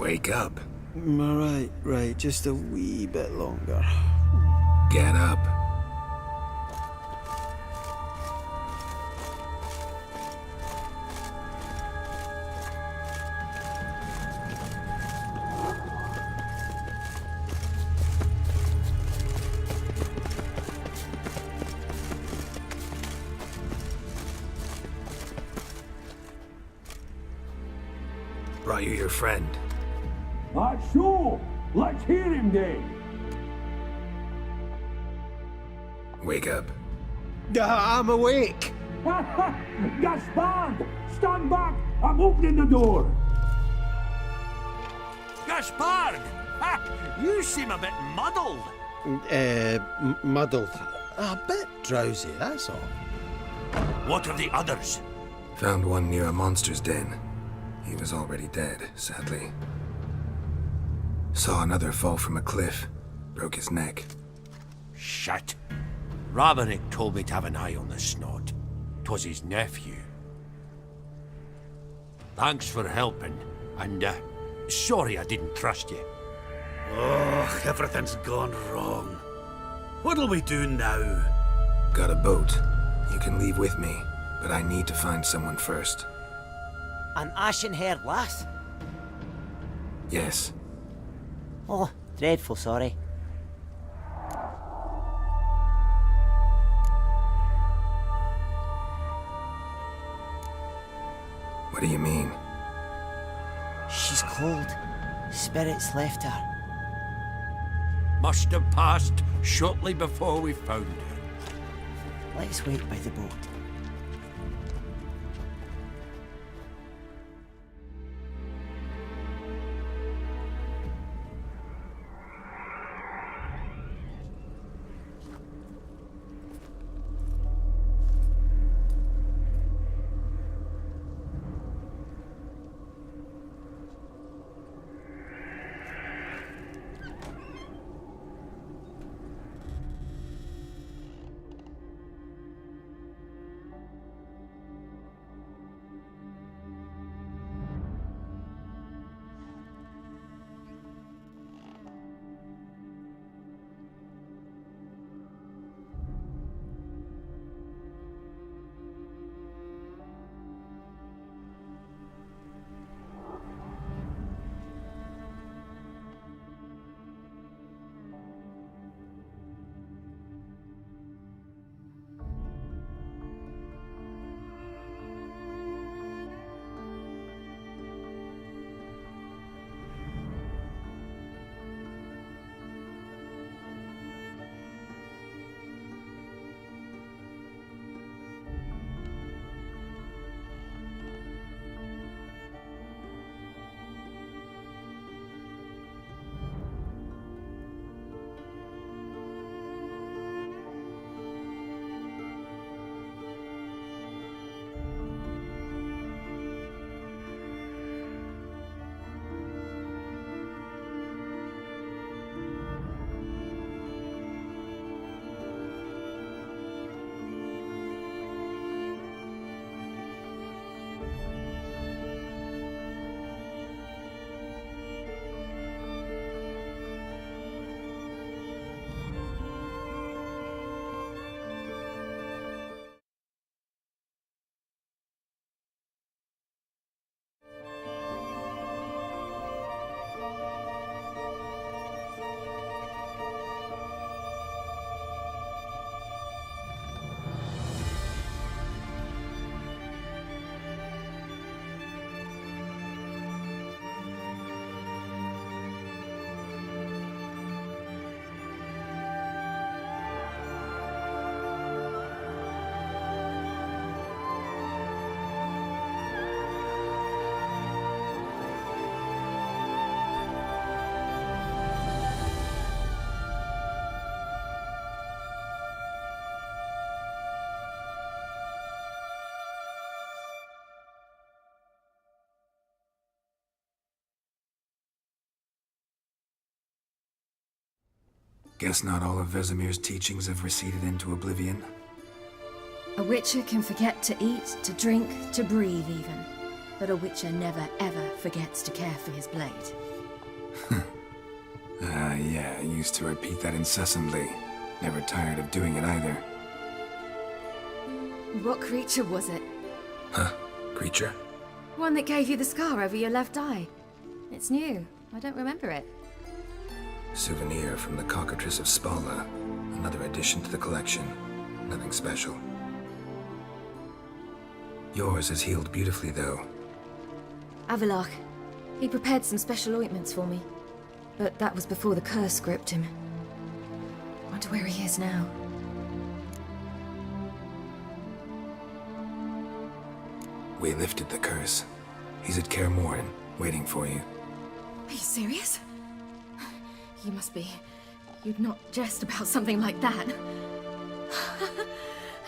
Wake up. Right. Just a wee bit longer. Get up. Brought you your friend. Sure. Let's hear him then. Wake up. I'm awake! Gaspard! Stand back! I'm opening the door! Gaspard! Ha! You seem a bit muddled. Muddled. A bit drowsy, that's all. What of the others? Found one near a monster's den. He was already dead, sadly. Saw another fall from a cliff. Broke his neck. Shit. Raverick told me to have an eye on the snot. 'Twas his nephew. Thanks for helping, and sorry I didn't trust you. Oh, everything's gone wrong. What'll we do now? Got a boat. You can leave with me, but I need to find someone first. An ashen-haired lass? Yes. Oh, dreadful sorry. What do you mean? She's cold. Spirits left her. Must have passed shortly before we found her. Let's wait by the boat. Guess not all of Vesemir's teachings have receded into oblivion. A witcher can forget to eat, to drink, to breathe even. But a witcher never ever forgets to care for his blade. Yeah, I used to repeat that incessantly. Never tired of doing it either. What creature was it? Huh? Creature? One that gave you the scar over your left eye. It's new. I don't remember it. Souvenir from the Cockatrice of Spala. Another addition to the collection. Nothing special. Yours is healed beautifully, though. Avalok. He prepared some special ointments for me. But that was before the curse gripped him. Wonder where he is now. We lifted the curse. He's at Kaer Morhen, waiting for you. Are you serious? You must be. You'd not jest about something like that.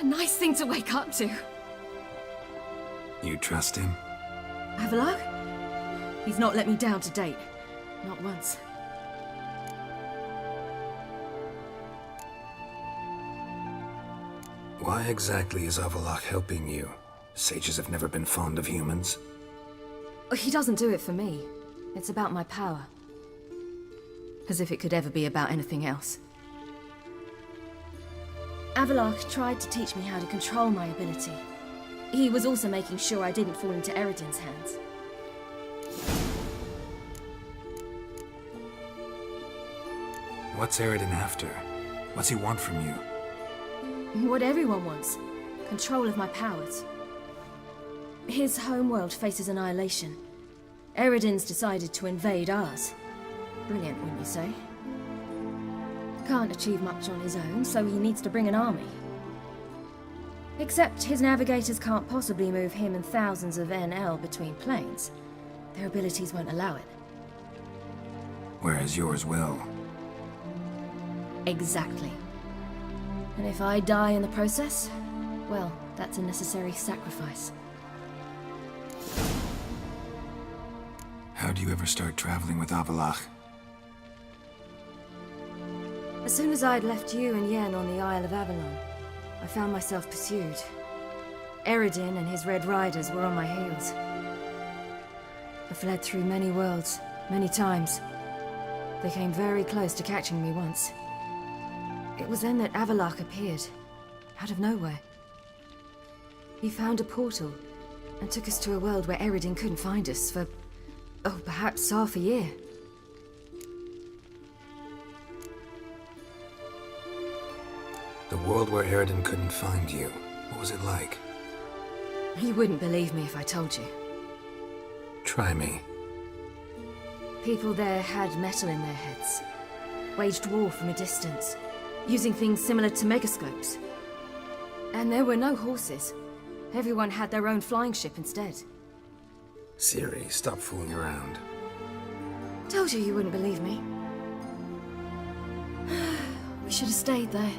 A nice thing to wake up to. You trust him? Avalok? He's not let me down to date. Not once. Why exactly is Avalok helping you? Sages have never been fond of humans. He doesn't do it for me. It's about my power. As if it could ever be about anything else. Avalok tried to teach me how to control my ability. He was also making sure I didn't fall into Eredin's hands. What's Eredin after? What's he want from you? What everyone wants. Control of my powers. His homeworld faces annihilation. Eredin's decided to invade ours. Brilliant, wouldn't you say? Can't achieve much on his own, so he needs to bring an army. Except his navigators can't possibly move him and thousands of NL between planes. Their abilities won't allow it. Whereas yours will. Exactly. And if I die in the process, well, that's a necessary sacrifice. How do you ever start traveling with Avalok? As soon as I'd left you and Yen on the Isle of Avalon, I found myself pursued. Eredin and his Red Riders were on my heels. I fled through many worlds, many times. They came very close to catching me once. It was then that Avalok appeared, out of nowhere. He found a portal, and took us to a world where Eredin couldn't find us for, oh, perhaps half a year. The world where Eredin couldn't find you. What was it like? You wouldn't believe me if I told you. Try me. People there had metal in their heads, waged war from a distance, using things similar to megascopes. And there were no horses. Everyone had their own flying ship instead. Ciri, stop fooling around. Told you you wouldn't believe me. We should have stayed there.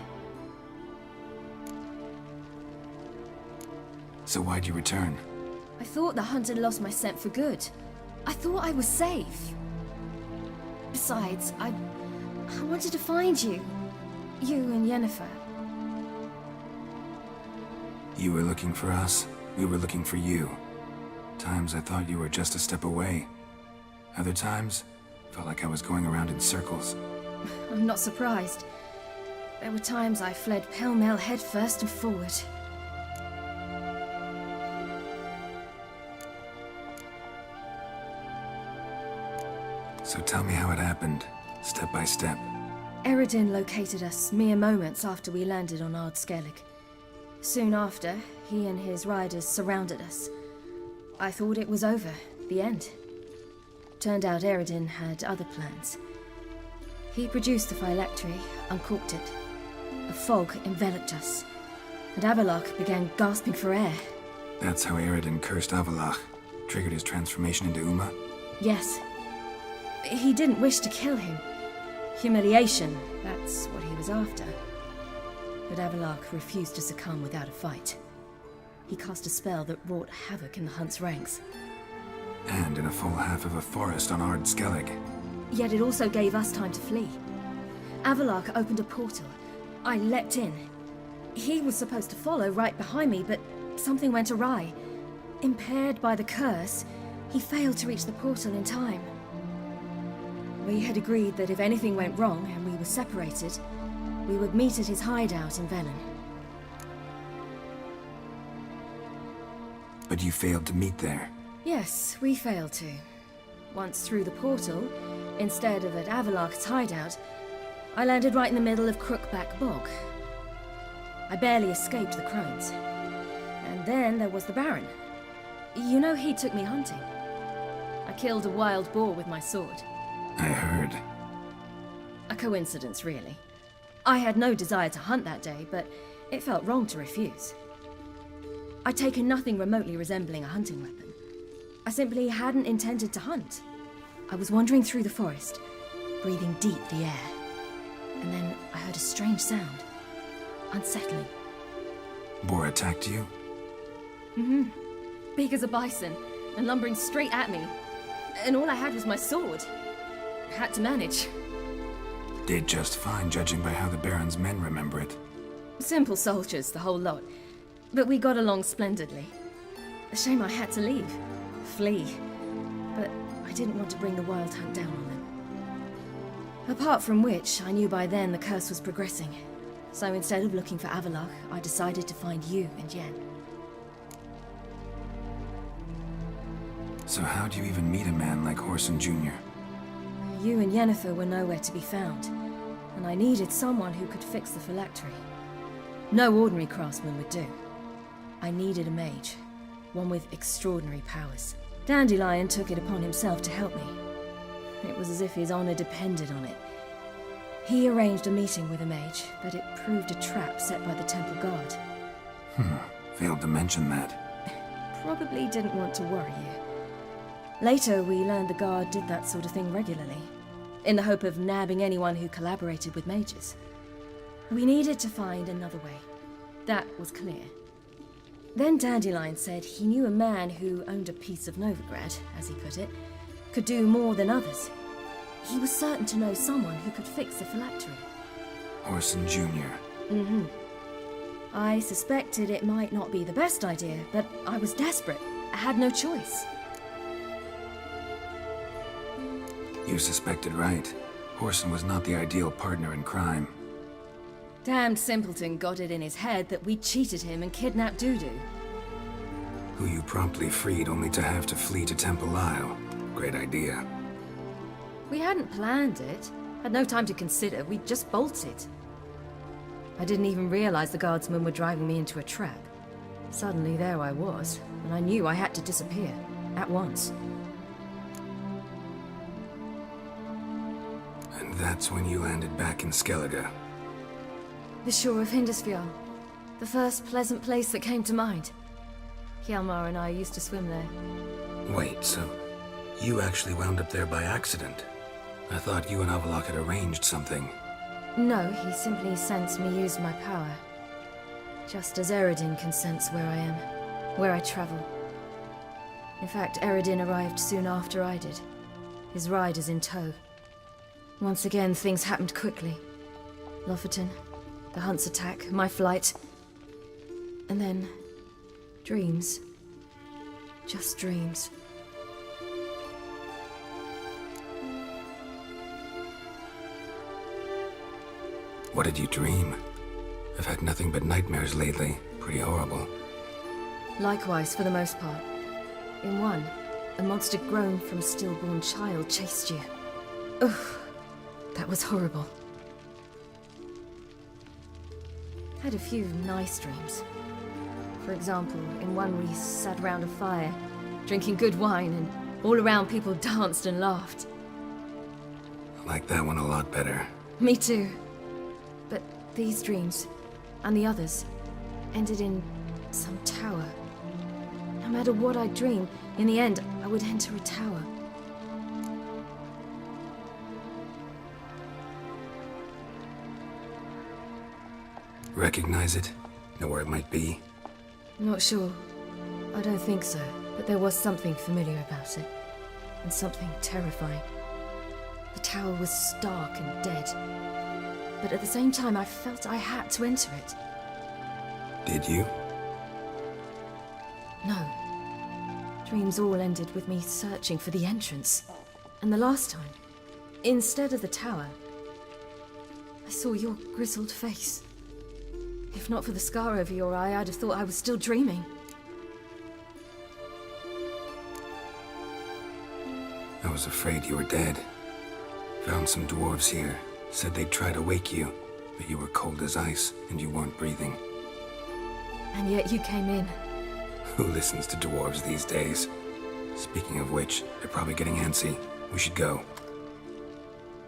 So why'd you return? I thought the hunt had lost my scent for good. I thought I was safe. Besides, I wanted to find you. You and Yennefer. You were looking for us, we were looking for you. Times I thought you were just a step away. Other times, felt like I was going around in circles. I'm not surprised. There were times I fled pell-mell headfirst and forward. So tell me how it happened, step by step. Eredin located us mere moments after we landed on Ard Skellig. Soon after, he and his riders surrounded us. I thought it was over, the end. Turned out Eredin had other plans. He produced the phylactery, uncorked it. A fog enveloped us, and Avalok began gasping for air. That's how Eredin cursed Avalok, triggered his transformation into Uma? Yes. He didn't wish to kill him. Humiliation, that's what he was after. But Avalok refused to succumb without a fight. He cast a spell that wrought havoc in the Hunt's ranks. And in a full half of a forest on Ard Skellig. Yet it also gave us time to flee. Avalok opened a portal. I leapt in. He was supposed to follow right behind me, but something went awry. Impaired by the curse, he failed to reach the portal in time. We had agreed that if anything went wrong and we were separated, we would meet at his hideout in Velen. But you failed to meet there. Yes, we failed to. Once through the portal, instead of at Avalok's hideout, I landed right in the middle of Crookback Bog. I barely escaped the crones. And then there was the Baron. You know, he took me hunting. I killed a wild boar with my sword. I heard. A coincidence, really. I had no desire to hunt that day, but it felt wrong to refuse. I'd taken nothing remotely resembling a hunting weapon. I simply hadn't intended to hunt. I was wandering through the forest, breathing deep the air. And then I heard a strange sound. Unsettling. Boar attacked you? Big as a bison, and lumbering straight at me. And all I had was my sword. Had to manage. Did just fine, judging by how the Baron's men remember it. Simple soldiers, the whole lot. But we got along splendidly. A shame I had to leave. Flee. But I didn't want to bring the Wild Hunt down on them. Apart from which, I knew by then the curse was progressing. So instead of looking for Avalok, I decided to find you and Yen. So how'd you even meet a man like Whoreson Jr.? You and Yennefer were nowhere to be found, and I needed someone who could fix the phylactery. No ordinary craftsman would do. I needed a mage, one with extraordinary powers. Dandelion took it upon himself to help me. It was as if his honor depended on it. He arranged a meeting with a mage, but it proved a trap set by the temple guard. Failed to mention that. Probably didn't want to worry you. Later, we learned the guard did that sort of thing regularly, in the hope of nabbing anyone who collaborated with mages. We needed to find another way. That was clear. Then Dandelion said he knew a man who owned a piece of Novigrad, as he put it, could do more than others. He was certain to know someone who could fix the phylactery. Whoreson Jr. I suspected it might not be the best idea, but I was desperate. I had no choice. You suspected right. Whoreson was not the ideal partner in crime. Damned simpleton got it in his head that we cheated him and kidnapped Dudu. Who you promptly freed only to have to flee to Temple Isle. Great idea. We hadn't planned it. Had no time to consider. We just bolted. I didn't even realize the guardsmen were driving me into a trap. Suddenly there I was, and I knew I had to disappear. At once. And that's when you landed back in Skellige. The shore of Hindisfjall. The first pleasant place that came to mind. Hjalmar and I used to swim there. Wait, so you actually wound up there by accident? I thought you and Avalok had arranged something. No, he simply sensed me use my power. Just as Eredin can sense where I am, where I travel. In fact, Eredin arrived soon after I did. His riders in tow. Once again, things happened quickly. Lofoten, the Hunt's attack, my flight. And then, dreams. Just dreams. What did you dream? I've had nothing but nightmares lately. Pretty horrible. Likewise, for the most part. In one, a monster grown from a stillborn child chased you. Ugh, that was horrible. Had a few nice dreams. For example, in one we sat around a fire, drinking good wine, and all around people danced and laughed. I like that one a lot better. Me too. But these dreams, and the others, ended in some tower. No matter what I dreamed, in the end, I would enter a tower. Recognize it? Know where it might be? Not sure. I don't think so, but there was something familiar about it. And something terrifying. The tower was stark and dead. But at the same time, I felt I had to enter it. Did you? No. Dreams all ended with me searching for the entrance. And the last time, Instead of the tower, I saw your grizzled face. If not for the scar over your eye, I'd have thought I was still dreaming. I was afraid you were dead. Found some dwarves here. Said they'd try to wake you, but you were cold as ice and you weren't breathing. And yet you came in. Who listens to dwarves these days? Speaking of which, they're probably getting antsy. We should go.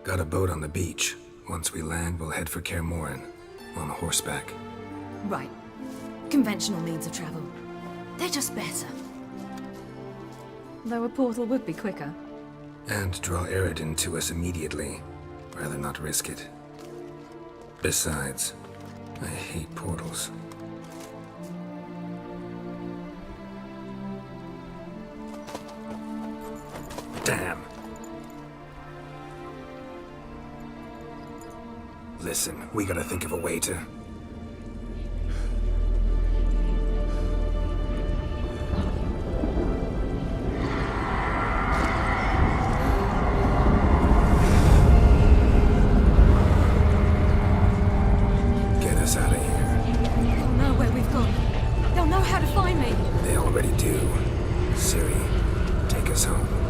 Got a boat on the beach. Once we land, we'll head for Kaer Morhen. On horseback. Right. Conventional means of travel. They're just better. Though a portal would be quicker. And draw Eredin to us immediately. Rather not risk it. Besides, I hate portals. Damn. Listen, we gotta think of a way to... Get us out of here. They'll know where we've gone. They'll know how to find me. They already do. Ciri, take us home.